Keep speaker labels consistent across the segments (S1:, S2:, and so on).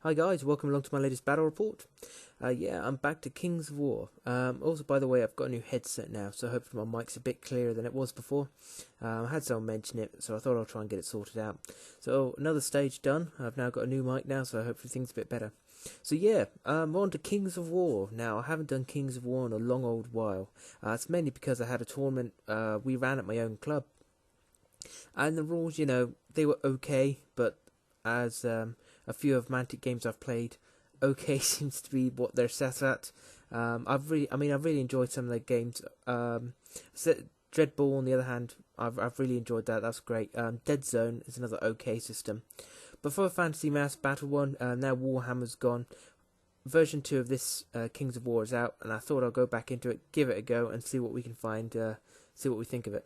S1: Hi guys, welcome along to my latest battle report. Yeah, I'm back to Kings of War. Also, by the way, I've got a new headset now, so hopefully my mic's a bit clearer than it was before. I had someone mention it, so I thought I'll try and get it sorted out. So, another stage done. I've now got a new mic now, so hopefully things are a bit better. So yeah, we're on to Kings of War. Now, I haven't done Kings of War in a long old while. It's mainly because I had a tournament we ran at my own club. And the rules, they were okay, but as a few of Mantic games I've played, okay seems to be what they're set at. I've really enjoyed some of their games. Dreadball, on the other hand, I've really enjoyed that. That's great. Dead Zone is another okay system. But for a Fantasy Mass Battle one, now Warhammer's gone. Version 2 of this Kings of War is out, and I thought I'll go back into it, give it a go, and see what we can find, see what we think of it.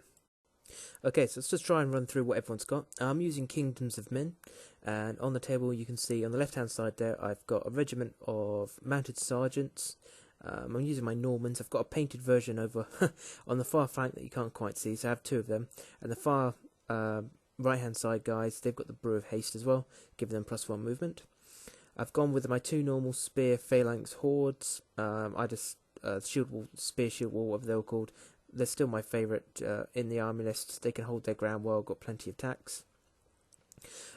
S1: Okay, so let's just try and run through what everyone's got. I'm using Kingdoms of Men, and on the table you can see on the left hand side there I've got a regiment of mounted sergeants. I'm using my Normans. I've got a painted version over on the far flank that you can't quite see, so I have two of them. And the far right hand side guys, they've got the Brew of Haste as well, giving them +1 movement. I've gone with my two normal spear phalanx hordes. I just shield wall, spear shield wall, whatever they were called. They're still my favourite in the army list. They can hold their ground well, got plenty of attacks.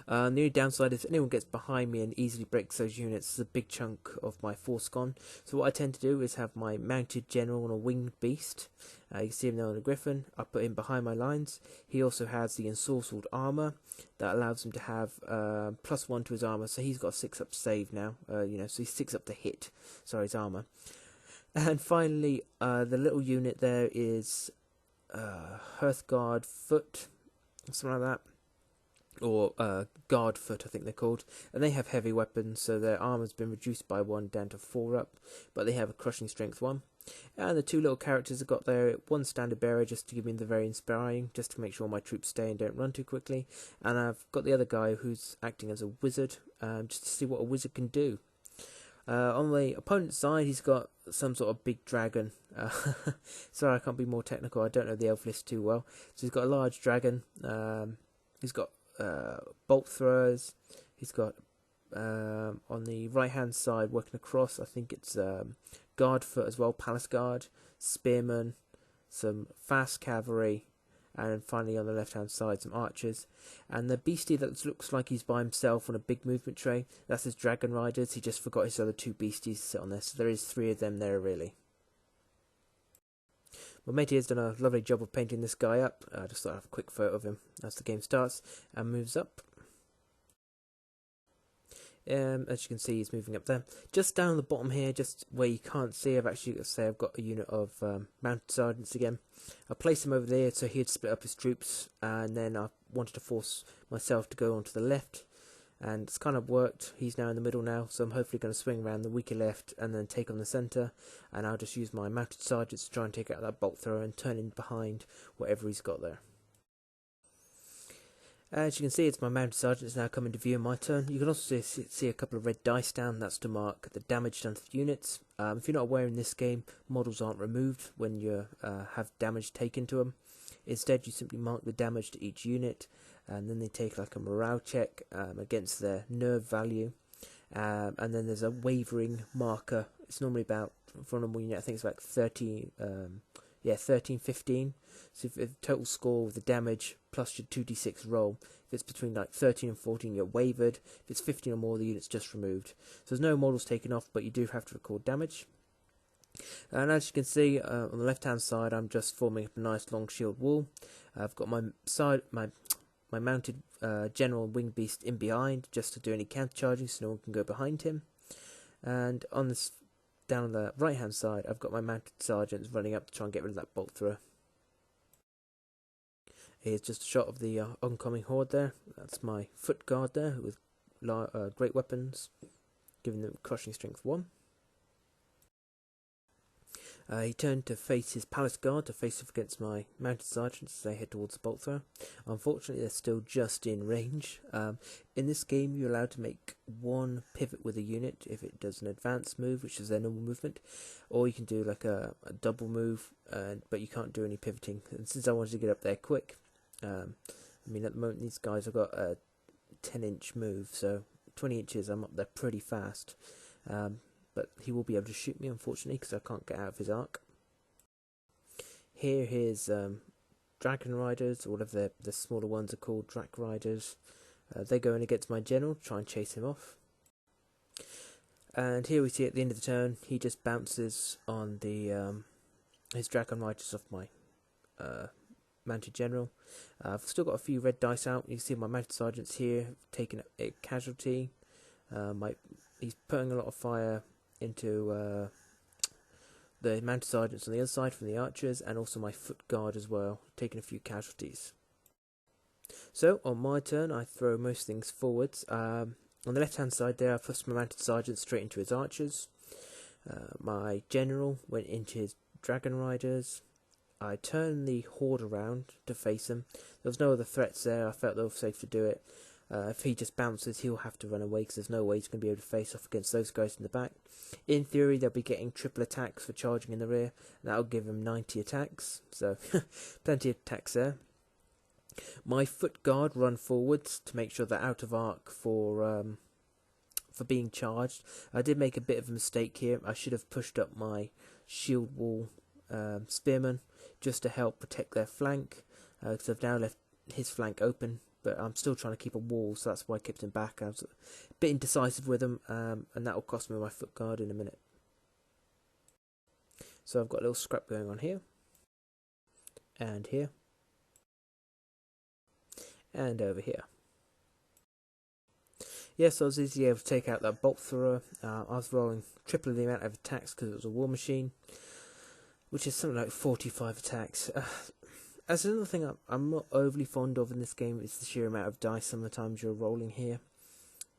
S1: The only downside is if anyone gets behind me and easily breaks those units, it's a big chunk of my force gone. So what I tend to do is have my mounted general on a winged beast. You can see him there on a griffin. I put him behind my lines. He also has the ensorcelled armour that allows him to have +1 to his armour. So he's got a 6-up save now. So he's 6-up to hit. Sorry, his armour. And finally, the little unit there is Hearthguard Foot, something like that, or Guard Foot, I think they're called. And they have heavy weapons, so their armor's been reduced by 1 down to 4 up, but they have a crushing strength 1. And the two little characters I've got there, one standard bearer just to give me the very inspiring, just to make sure my troops stay and don't run too quickly. And I've got the other guy who's acting as a wizard, just to see what a wizard can do. On the opponent's side, he's got some sort of big dragon. Sorry, I can't be more technical. I don't know the elf list too well. So he's got a large dragon. He's got bolt throwers. He's got on the right hand side, working across, I think it's guard foot as well, palace guard, spearmen, some fast cavalry, and finally on the left hand side some archers. And the beastie that looks like he's by himself on a big movement tray, that's his dragon riders. He just forgot his other 2 beasties to sit on there, so there is 3 of them there really. Well, matey has done a lovely job of painting this guy up. I just thought I'd have a quick photo of him as the game starts and moves up. As you can see, he's moving up there. Just down the bottom here, just where you can't see, I've got a unit of mounted sergeants again. I placed him over there so he'd split up his troops, and then I wanted to force myself to go onto the left, and it's kind of worked. He's now in the middle now, so I'm hopefully going to swing around the weaker left and then take on the centre, and I'll just use my mounted sergeants to try and take out that bolt thrower and turn in behind whatever he's got there. As you can see, it's my mounted sergeants now coming to view in my turn. You can also see a couple of red dice down. That's to mark the damage done to the units. If you're not aware, in this game, models aren't removed when you have damage taken to them. Instead, you simply mark the damage to each unit, and then they take like a morale check against their nerve value. And then there's a wavering marker. It's normally about, for a normal unit, I think it's about 13, 15. So if the total score with the damage plus your 2d6 roll, if it's between like 13 and 14, you're wavered. If it's 15 or more, the unit's just removed. So there's no models taken off, but you do have to record damage. And as you can see, on the left hand side, I'm just forming up a nice long shield wall. I've got my mounted general wing beast in behind, just to do any counter charging, so no one can go behind him. And on this, down on the right hand side, I've got my mounted sergeants running up to try and get rid of that bolt thrower. Here's just a shot of the oncoming horde there. That's my foot guard there with great weapons, giving them crushing strength 1. He turned to face his palace guard to face off against my mounted sergeants as they head towards the bolt thrower. Unfortunately, they're still just in range. In this game, you're allowed to make 1 pivot with a unit if it does an advanced move, which is their normal movement, or you can do like a double move, but you can't do any pivoting. And since I wanted to get up there quick, at the moment these guys have got a 10-inch move, so 20 inches, I'm up there pretty fast. But he will be able to shoot me, unfortunately, because I can't get out of his arc. Here, his dragon riders, or whatever the smaller ones are called, drac riders. They go in against my general, try and chase him off. And here we see at the end of the turn, he just bounces on the his dragon riders off my mounted general. I've still got a few red dice out. You can see my mounted sergeants here taking a casualty. He's putting a lot of fire into the mounted sergeants on the other side from the archers, and also my foot guard as well, taking a few casualties. So on my turn, I throw most things forwards. On the left hand side there, I pushed my mounted sergeant straight into his archers. My general went into his dragon riders. I turned the horde around to face him. There was no other threats there. I felt they were safe to do it. If he just bounces, he'll have to run away because there's no way he's going to be able to face off against those guys in the back. In theory, they'll be getting triple attacks for charging in the rear, and that'll give him 90 attacks. So, plenty of attacks there. My foot guard run forwards to make sure they're out of arc for being charged. I did make a bit of a mistake here. I should have pushed up my shield wall spearmen just to help protect their flank, because I've now left his flank open, but I'm still trying to keep a wall, so that's why I kept him back. I was a bit indecisive with him, and that will cost me my foot guard in a minute. So I've got a little scrap going on here, and here, and over here. Yes, I was easily able to take out that bolt thrower. I was rolling triple the amount of attacks because it was a war machine, which is something like 45 attacks. As another thing I'm not overly fond of in this game is the sheer amount of dice some of the times you're rolling here.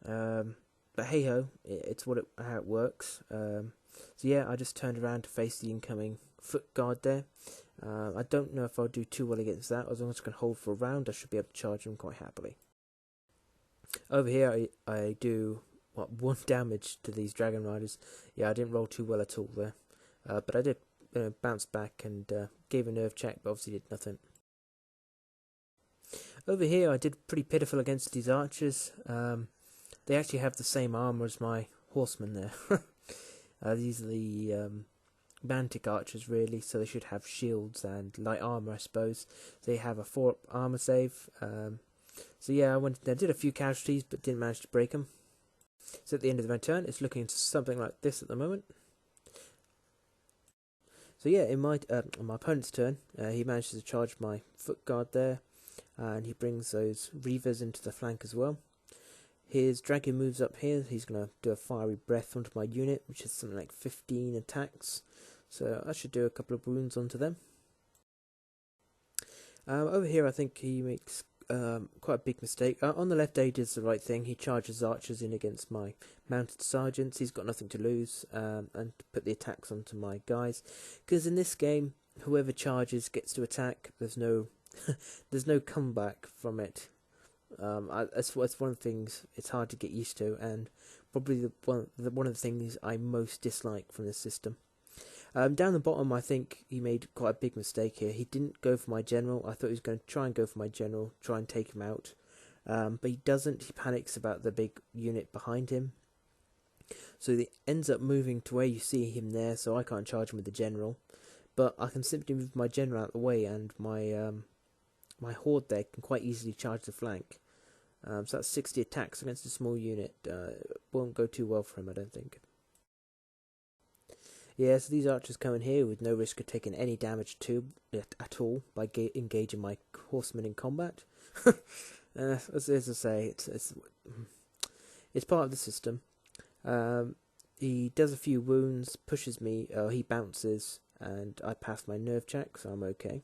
S1: But hey ho, it's how it works. So yeah, I just turned around to face the incoming foot guard there. I don't know if I'll do too well against that. As long as I can hold for a round, I should be able to charge him quite happily. Over here, I do 1 damage to these dragon riders. Yeah, I didn't roll too well at all there, but I did bounce back and gave a nerve check, but obviously did nothing. Over here, I did pretty pitiful against these archers. They actually have the same armor as my horsemen there. These are the Mantic archers, really, so they should have shields and light armor, I suppose. They have a 4 armor save. So yeah, I went there, did a few casualties, but didn't manage to break them. So at the end of my turn, it's looking into something like this at the moment. So yeah, in my on my opponent's turn, he manages to charge my foot guard there, and he brings those reavers into the flank as well. His dragon moves up here. He's going to do a fiery breath onto my unit, which is something like 15 attacks. So I should do a couple of wounds onto them. Over here, I think he makes quite a big mistake. On the left, he does the right thing. He charges archers in against my mounted sergeants. He's got nothing to lose, and put the attacks onto my guys. Because in this game, whoever charges gets to attack. There's no, there's no comeback from it. That's one of the things it's hard to get used to, and probably one of the things I most dislike from this system. Down the bottom, I think he made quite a big mistake here. He didn't go for my general. I thought he was going to try and go for my general, try and take him out. But he doesn't. He panics about the big unit behind him. So he ends up moving to where you see him there, so I can't charge him with the general. But I can simply move my general out of the way, and my my horde there can quite easily charge the flank. So that's 60 attacks against a small unit. Won't go too well for him, I don't think. Yeah, so these archers come in here with no risk of taking any damage at all by engaging my horsemen in combat. As I say, it's part of the system. He does a few wounds, pushes me, he bounces, and I pass my nerve check, so I'm okay.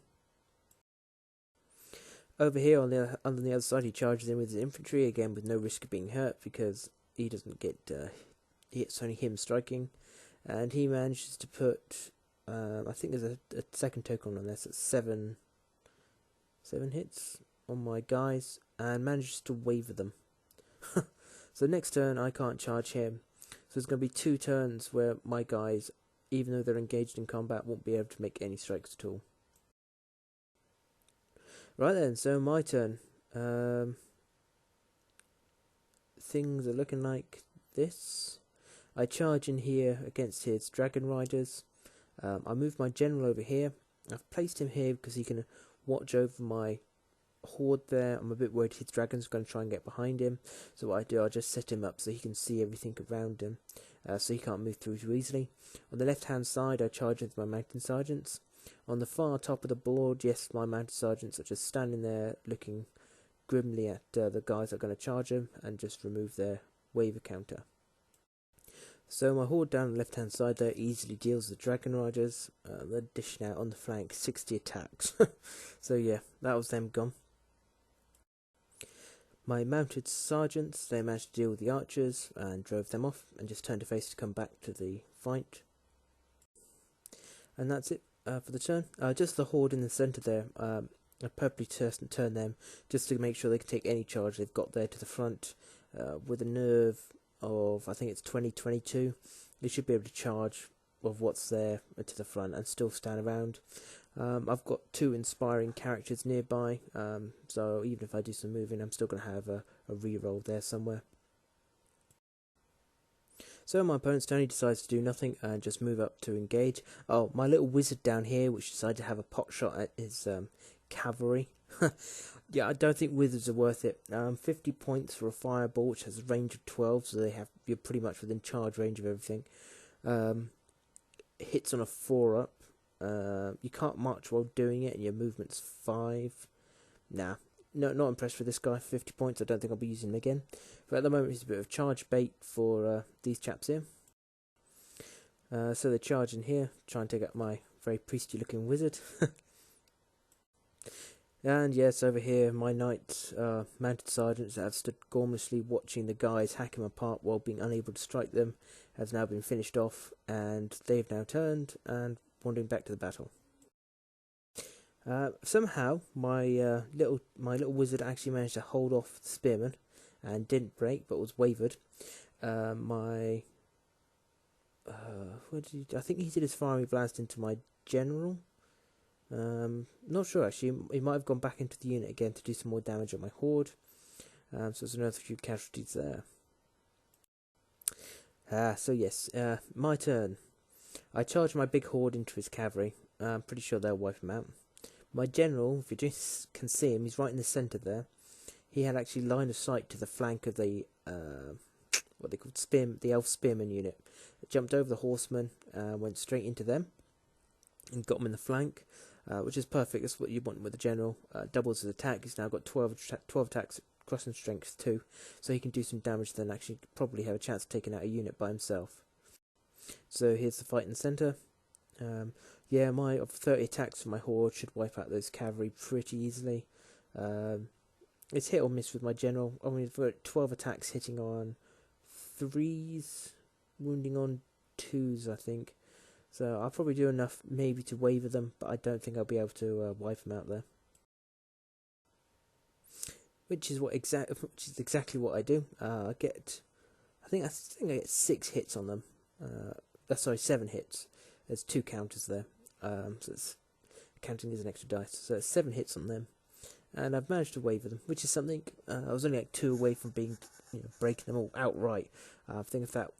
S1: Over here on the other side, he charges in with his infantry, again with no risk of being hurt because he doesn't get it's only him striking. And he manages to put, I think there's a second token on this, it's 7 hits on my guys, and manages to waver them. So next turn I can't charge him, so there's going to be 2 turns where my guys, even though they're engaged in combat, won't be able to make any strikes at all. Right then, so my turn. things are looking like this. I charge in here against his dragon riders. I move my general over here. I've placed him here because he can watch over my horde there. I'm a bit worried his dragon's going to try and get behind him. So what I do, I just set him up so he can see everything around him. So he can't move through too easily. On the left hand side, I charge into my mountain sergeants. On the far top of the board, yes, my mountain sergeants are just standing there looking grimly at the guys that are going to charge him and just remove their waver counter. So my horde down the left hand side there easily deals the dragon riders. They're dishing out on the flank 60 attacks. So yeah, that was them gone. My mounted sergeants, they managed to deal with the archers and drove them off and just turned to face to come back to the fight. And that's it for the turn. Just the horde in the centre there, I purposely turned them just to make sure they can take any charge they've got there to the front. With a nerve of, I think it's 2022, they should be able to charge of what's there to the front and still stand around. I've got 2 inspiring characters nearby, so even if I do some moving, I'm still going to have a reroll there somewhere. So my opponent's turn, he decides to do nothing and just move up to engage. Oh, my little wizard down here, which decided to have a pot shot at his cavalry. Yeah, I don't think wizards are worth it. 50 points for a fireball, which has a range of 12, so you're pretty much within charge range of everything. Hits on a 4-up. You can't march while doing it, and your movement's 5. Nah, no, not impressed with this guy. 50 points. I don't think I'll be using him again. But at the moment, he's a bit of charge bait for these chaps here. So they charge in here, try and take out my very priesty-looking wizard. And yes, over here, my knights, mounted sergeants that have stood gormlessly watching the guys hack him apart while being unable to strike them, has now been finished off, and they've now turned and wandering back to the battle. Somehow, my little wizard actually managed to hold off the spearman and didn't break, but was wavered. What did he do? I think he did his firing blast into my general. Not sure actually. He might have gone back into the unit again to do some more damage on my horde. So there's another few casualties there. So yes, my turn. I charge my big horde into his cavalry. I'm pretty sure they'll wipe him out. My general, if you can see him, he's right in the centre there. He had actually line of sight to the flank of the what they called the elf spearman unit. It jumped over the horsemen, went straight into them, and got them in the flank. Which is perfect. That's what you want with the general. Doubles his attack. He's now got 12 attacks, crossing strength 2, so he can do some damage. Then actually probably have a chance of taking out a unit by himself. So here's the fight in the centre. Yeah, my 30 attacks for my horde should wipe out those cavalry pretty easily. It's hit or miss with my general. I mean, for 12 attacks, hitting on 3s, wounding on 2s, I think. So I'll probably do enough maybe to waver them, but I don't think I'll be able to wipe them out there. Which is exactly what I do. I think I get 6 hits on them. Sorry, 7 hits. There's 2 counters there. So it's counting as an extra dice. So it's 7 hits on them, and I've managed to waver them, which is something. I was only like 2 away from being, breaking them all outright. I think if that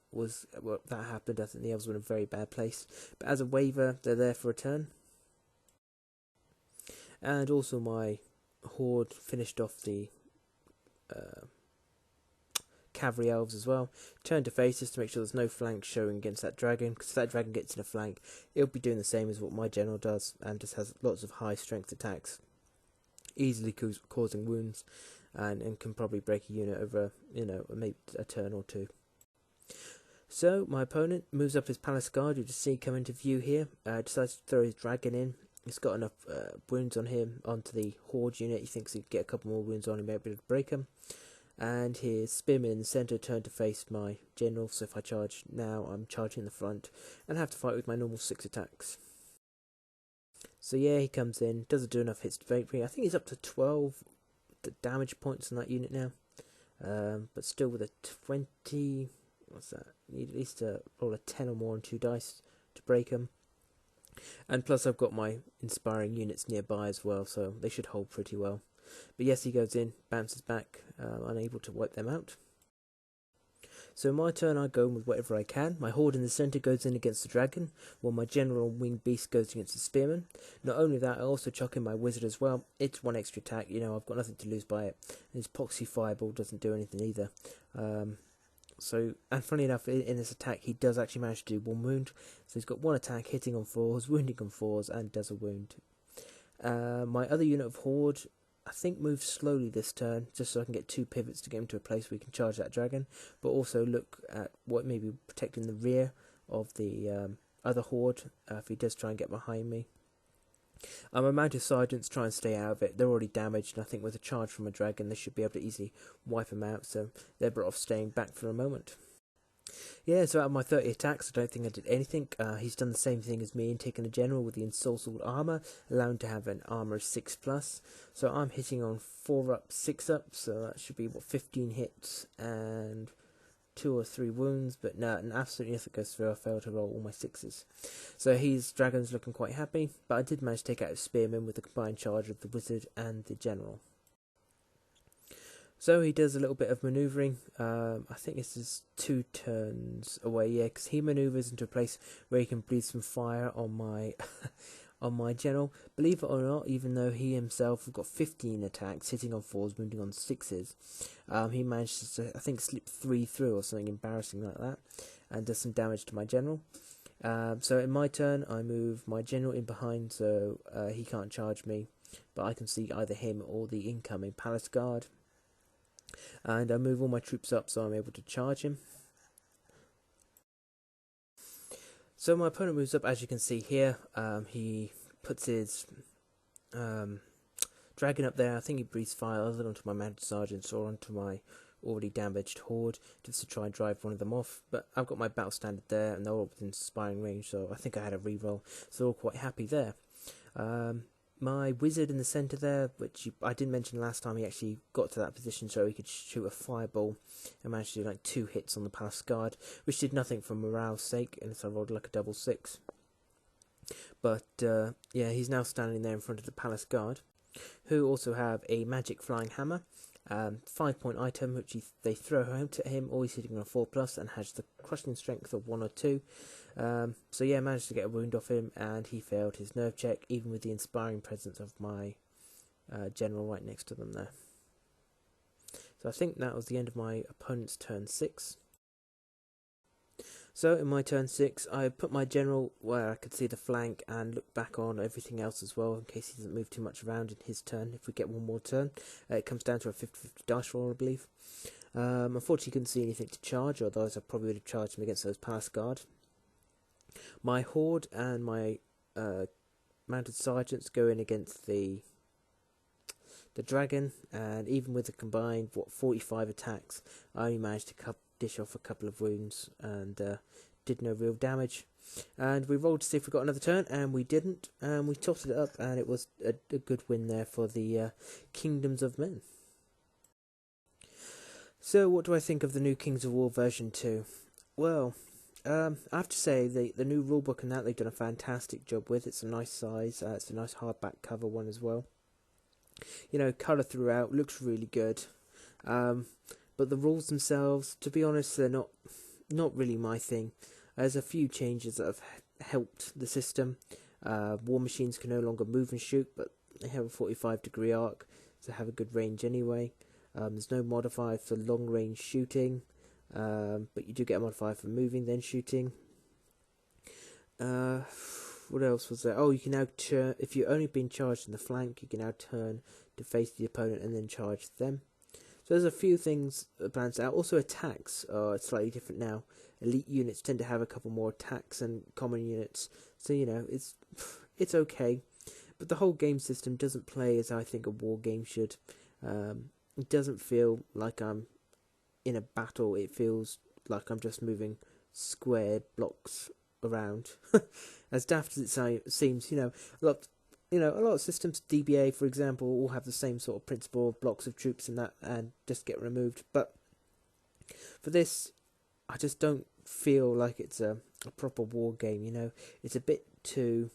S1: happened, I think the Elves were in a very bad place. But as a waiver, they're there for a turn. And also my horde finished off the cavalry elves as well. Turn to faces to make sure there's no flank showing against that dragon, because if that dragon gets in a flank, it'll be doing the same as what my general does, and just has lots of high strength attacks, easily causing wounds, and can probably break a unit over maybe a turn or 2. So my opponent moves up his palace guard, you just see come into view here, decides to throw his dragon in. He's got enough wounds on him, onto the horde unit. He thinks he'd get a couple more wounds on him, maybe to break him. And his spearman in the centre turned to face my general, so if I charge now, I'm charging the front, and have to fight with my normal 6 attacks. So yeah, he comes in, doesn't do enough hits to break me. I think he's up to 12 damage points on that unit now. But still with a 20... What's that? You need at least to roll a 10 or more on 2 dice to break them. And plus I've got my inspiring units nearby as well, so they should hold pretty well. But yes, he goes in, bounces back, unable to wipe them out. So my turn, I go in with whatever I can. My horde in the centre goes in against the dragon, while my general and winged beast goes against the spearman. Not only that, I also chuck in my wizard as well. It's one extra attack, you know, I've got nothing to lose by it. And his Poxy Fireball doesn't do anything either. And funny enough, in this attack, he does actually manage to do 1 wound. So he's got 1 attack, hitting on 4s, wounding on 4s, and does a wound. My other unit of horde, I think, moves slowly this turn, just so I can get 2 pivots to get him to a place where we can charge that dragon, but also look at what maybe protecting the rear of the other horde if he does try and get behind me. My mounted sergeants try and stay out of it. They're already damaged, and I think with a charge from a dragon, they should be able to easily wipe them out, so they're better off staying back for a moment. Yeah, so out of my 30 attacks, I don't think I did anything. He's done the same thing as me and taken a general with the ensorcelled armour, allowed to have an armour of 6+. So I'm hitting on 4 up, 6 up, so that should be, 15 hits and 2 or 3 wounds, but no, and absolutely nothing goes through. I failed to roll all my 6s. So his dragon's looking quite happy, but I did manage to take out his spearman with the combined charge of the wizard and the general. So he does a little bit of manoeuvring. I think this is 2 turns away, yeah, because he manoeuvres into a place where he can breathe some fire on my on my general. Believe it or not, even though he himself has got 15 attacks, hitting on 4s, wounding on 6s, he managed to, I think, slip 3 through or something embarrassing like that, and does some damage to my general. So in my turn, I move my general in behind, so he can't charge me, but I can see either him or the incoming palace guard. And I move all my troops up so I'm able to charge him. So my opponent moves up, as you can see here. He puts his dragon up there. I think he breathes fire either onto my mounted sergeants or onto my already damaged horde, just to try and drive one of them off. But I've got my battle standard there, and they're all within inspiring range, so I think I had a reroll, so they're all quite happy there. My wizard in the centre there, which I didn't mention last time, he actually got to that position so he could shoot a fireball and managed to do like 2 hits on the palace guard, which did nothing for morale's sake, unless I rolled like a double 6. But yeah, he's now standing there in front of the palace guard, who also have a magic flying hammer, 5-point item, which they throw out at him, always hitting on a 4+, and has the crushing strength of 1 or 2. So yeah, managed to get a wound off him, and he failed his nerve check, even with the inspiring presence of my general right next to them there. So I think that was the end of my opponent's turn 6. So in my turn 6, I put my general where I could see the flank and look back on everything else as well, in case he doesn't move too much around in his turn. If we get one more turn, it comes down to a 50-50 dice roll, I believe. Unfortunately, couldn't see anything to charge, otherwise I probably would have charged him against those palace guard. My horde and my mounted sergeants go in against the dragon, and even with the combined 45 attacks, I only managed to dish off a couple of wounds and did no real damage. And we rolled to see if we got another turn, and we didn't, and we totted it up, and it was a good win there for the Kingdoms of Men. So what do I think of the new Kings of War version 2? Well, I have to say, the new rulebook and that they've done a fantastic job with. It's a nice size, it's a nice hardback cover one as well. You know, colour throughout, looks really good. But the rules themselves, to be honest, they're not really my thing. There's a few changes that have helped the system. War machines can no longer move and shoot, but they have a 45-degree arc, so have a good range anyway. There's no modifier for long-range shooting, but you do get a modifier for moving then shooting. What else was there? Oh, you can now turn, if you've only been charged in the flank, you can now turn to face the opponent and then charge them. So there's a few things that balance out. Also attacks are slightly different now. Elite units tend to have a couple more attacks than common units, so you know, it's okay. But the whole game system doesn't play as I think a war game should. It doesn't feel like I'm in a battle. It feels like I'm just moving square blocks around. As daft as it seems, a lot of systems, DBA for example, all have the same sort of principle of blocks of troops and that, and just get removed. But for this, I just don't feel like it's a proper war game. It's a bit too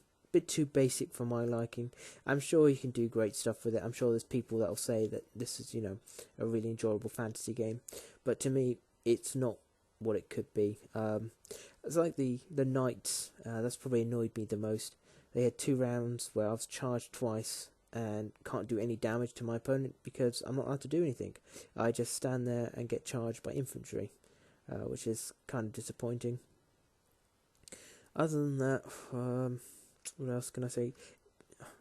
S1: basic for my liking. I'm sure you can do great stuff with it. I'm sure there's people that'll say that this is a really enjoyable fantasy game, but to me it's not what it could be. It's like the knights. That's probably annoyed me the most. They had 2 rounds where I was charged twice and can't do any damage to my opponent because I'm not allowed to do anything. I just stand there and get charged by infantry, which is kind of disappointing. Other than that, what else can I say?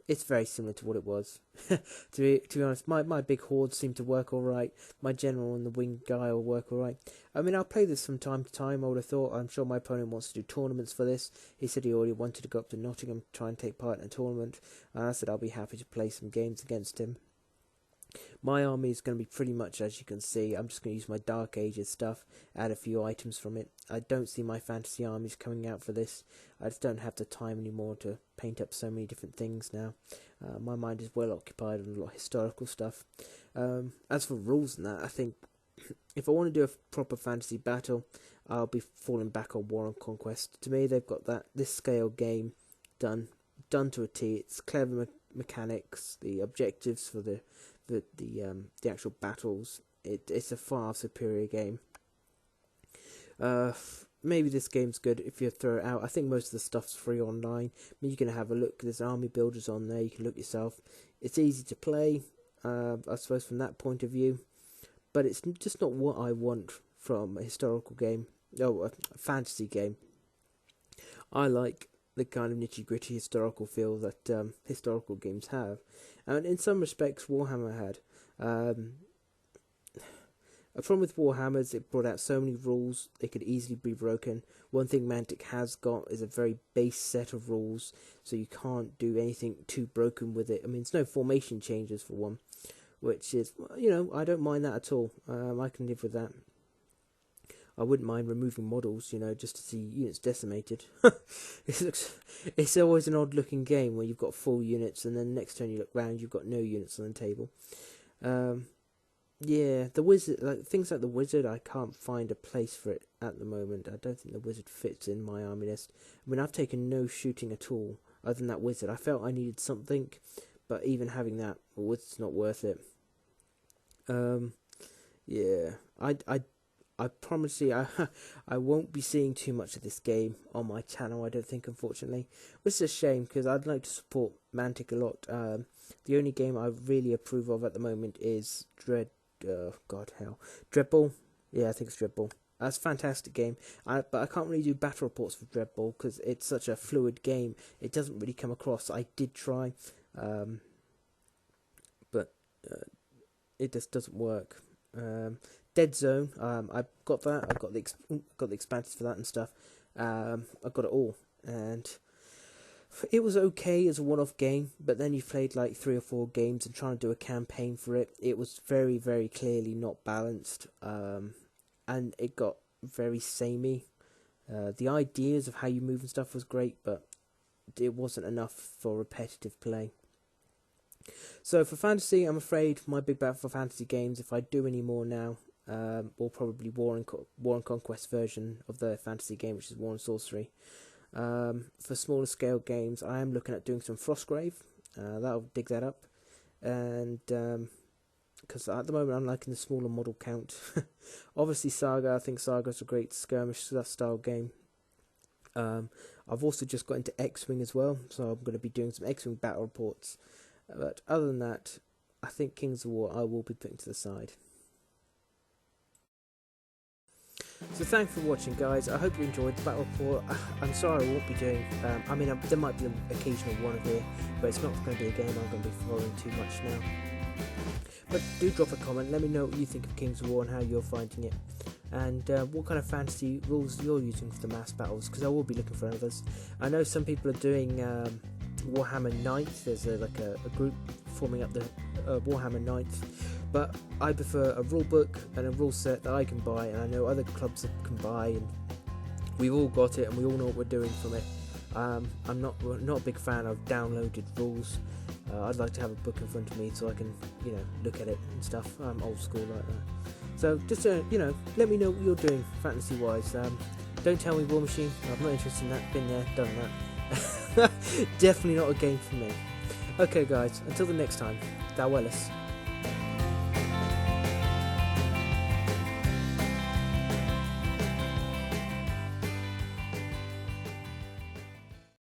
S1: It's very similar to what it was. to be honest, my big hordes seem to work alright. My general and the winged guy will work alright. I mean, I'll play this from time to time, I would have thought. I'm sure my opponent wants to do tournaments for this. He said he already wanted to go up to Nottingham to try and take part in a tournament. And I said I'll be happy to play some games against him. My army is going to be pretty much as you can see. I'm just going to use my Dark Ages stuff, add a few items from it. I don't see my fantasy armies coming out for this. I just don't have the time anymore to paint up so many different things now. My mind is well occupied on a lot of historical stuff. As for rules and that, I think if I want to do a proper fantasy battle, I'll be falling back on War and Conquest. To me, they've got this scale game done to a T. It's clever mechanics, the objectives for the actual battles. It's a far superior game. Maybe this game's good if you throw it out. I think most of the stuff's free online. I mean, you can have a look. There's army builders on there. You can look yourself. It's easy to play, I suppose, from that point of view. But it's just not what I want from a historical game. A fantasy game. I like the kind of nitty-gritty historical feel that historical games have. And in some respects, Warhammer had. A problem with Warhammers, it brought out so many rules, they could easily be broken. One thing Mantic has got is a very base set of rules, so you can't do anything too broken with it. I mean, there's no formation changes for one, which is, I don't mind that at all. I can live with that. I wouldn't mind removing models, just to see units decimated. It's always an odd-looking game where you've got full units, and then the next turn you look round, you've got no units on the table. Yeah, the wizard, things like the wizard, I can't find a place for it at the moment. I don't think the wizard fits in my army list. I mean, I've taken no shooting at all, other than that wizard. I felt I needed something, but even having that, it's not worth it. Yeah, I promise you, I won't be seeing too much of this game on my channel, I don't think, unfortunately. Which is a shame, because I'd like to support Mantic a lot. The only game I really approve of at the moment is Dreadball. Yeah, I think it's Dreadball. That's a fantastic game. But I can't really do battle reports for Dreadball, because it's such a fluid game. It doesn't really come across. I did try, but it just doesn't work. Dead Zone, I've got that. I've got the expansions for that and stuff. I've got it all, and it was okay as a one-off game. But then you played like 3 or 4 games and trying to do a campaign for it. It was very, very clearly not balanced, and it got very samey. The ideas of how you move and stuff was great, but it wasn't enough for repetitive play. So for fantasy, I'm afraid my big bet for fantasy games, if I do any more now, or probably War and Conquest version of the fantasy game, which is War and Sorcery. For smaller scale games, I am looking at doing some Frostgrave. That'll dig that up, and because at the moment I'm liking the smaller model count. Obviously Saga, I think Saga's a great skirmish style game. I've also just got into X-Wing as well, so I'm going to be doing some X-Wing battle reports. But other than that, I think Kings of War I will be putting to the side. So thanks for watching, guys. I hope you enjoyed the battle report. I'm sorry I won't be doing, there might be an occasional one here, but it's not going to be a game I'm going to be following too much now. But do drop a comment, let me know what you think of Kings of War and how you're finding it, and what kind of fantasy rules you're using for the mass battles, because I will be looking for others. I know some people are doing Warhammer Knights. There's a group forming up the Warhammer Knights, but I prefer a rule book and a rule set that I can buy, and I know other clubs that can buy, and we've all got it and we all know what we're doing from it. I'm not a big fan of downloaded rules. I'd like to have a book in front of me so I can look at it and stuff. I'm old school like that. So just let me know what you're doing fantasy wise. Don't tell me War Machine, I'm not interested in that. Been there, done that. Definitely not a game for me. Okay guys, until the next time, thou Elves.